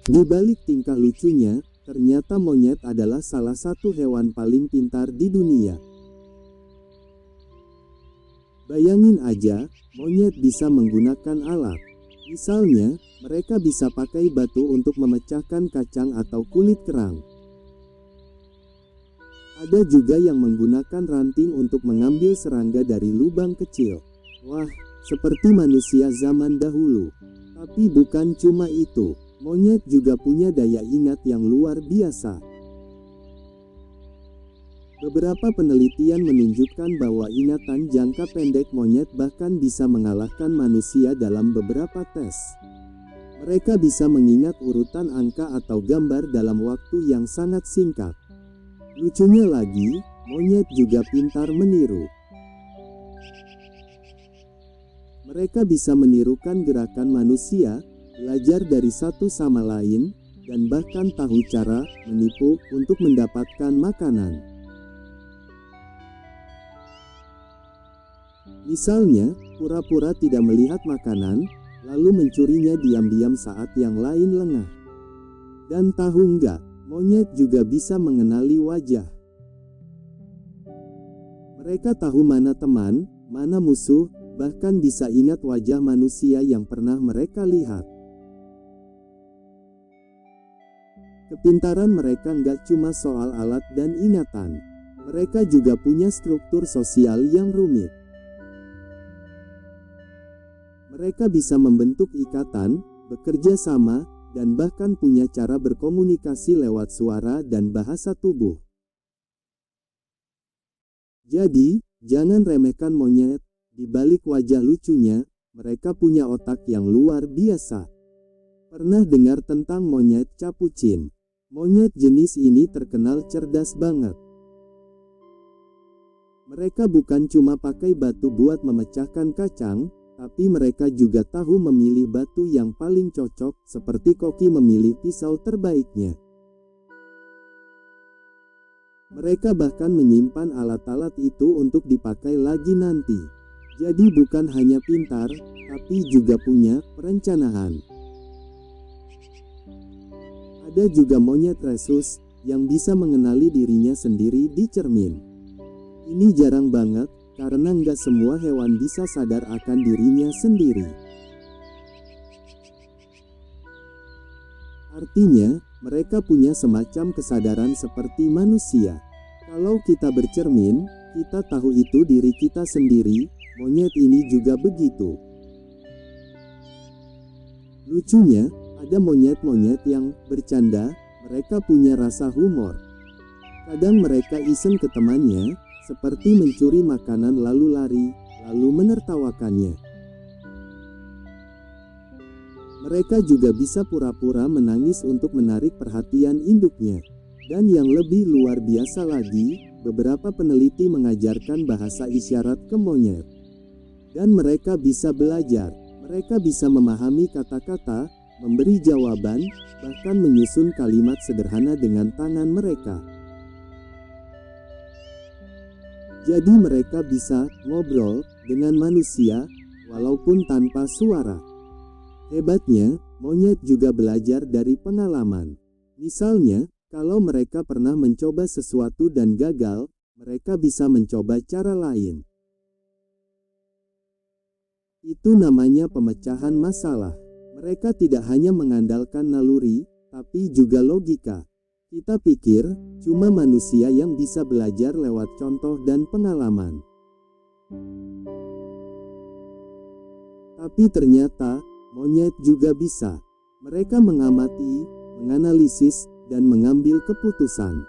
Di balik tingkah lucunya, ternyata monyet adalah salah satu hewan paling pintar di dunia. Bayangin aja, monyet bisa menggunakan alat. Misalnya, mereka bisa pakai batu untuk memecahkan kacang atau kulit kerang. Ada juga yang menggunakan ranting untuk mengambil serangga dari lubang kecil. Wah, seperti manusia zaman dahulu. Tapi bukan cuma itu, monyet juga punya daya ingat yang luar biasa. Beberapa penelitian menunjukkan bahwa ingatan jangka pendek monyet bahkan bisa mengalahkan manusia dalam beberapa tes. Mereka bisa mengingat urutan angka atau gambar dalam waktu yang sangat singkat. Lucunya lagi, monyet juga pintar meniru. Mereka bisa menirukan gerakan manusia, belajar dari satu sama lain, dan bahkan tahu cara menipu untuk mendapatkan makanan. Misalnya, pura-pura tidak melihat makanan, lalu mencurinya diam-diam saat yang lain lengah. Dan tahu nggak, monyet juga bisa mengenali wajah. Mereka tahu mana teman, mana musuh, bahkan bisa ingat wajah manusia yang pernah mereka lihat. Kepintaran mereka nggak cuma soal alat dan ingatan. Mereka juga punya struktur sosial yang rumit. Mereka bisa membentuk ikatan, bekerja sama, dan bahkan punya cara berkomunikasi lewat suara dan bahasa tubuh. Jadi, jangan remehkan monyet. Di balik wajah lucunya, mereka punya otak yang luar biasa. Pernah dengar tentang monyet capucin? Monyet jenis ini terkenal cerdas banget. Mereka bukan cuma pakai batu buat memecahkan kacang, tapi mereka juga tahu memilih batu yang paling cocok, seperti koki memilih pisau terbaiknya. Mereka bahkan menyimpan alat-alat itu untuk dipakai lagi nanti. Jadi bukan hanya pintar, tapi juga punya perencanaan. Ada juga monyet rhesus, yang bisa mengenali dirinya sendiri di cermin. Ini jarang banget, karena nggak semua hewan bisa sadar akan dirinya sendiri. Artinya, mereka punya semacam kesadaran seperti manusia. Kalau kita bercermin, kita tahu itu diri kita sendiri. Monyet ini juga begitu. Lucunya, ada monyet-monyet yang bercanda, mereka punya rasa humor. Kadang mereka iseng ke temannya, seperti mencuri makanan lalu lari, lalu menertawakannya. Mereka juga bisa pura-pura menangis untuk menarik perhatian induknya. Dan yang lebih luar biasa lagi, beberapa peneliti mengajarkan bahasa isyarat ke monyet. Dan mereka bisa belajar, mereka bisa memahami kata-kata, memberi jawaban, bahkan menyusun kalimat sederhana dengan tangan mereka. Jadi mereka bisa ngobrol dengan manusia, walaupun tanpa suara. Hebatnya, monyet juga belajar dari pengalaman. Misalnya, kalau mereka pernah mencoba sesuatu dan gagal, mereka bisa mencoba cara lain. Itu namanya pemecahan masalah. Mereka tidak hanya mengandalkan naluri, tapi juga logika. Kita pikir, cuma manusia yang bisa belajar lewat contoh dan pengalaman. Tapi ternyata, monyet juga bisa. Mereka mengamati, menganalisis, dan mengambil keputusan.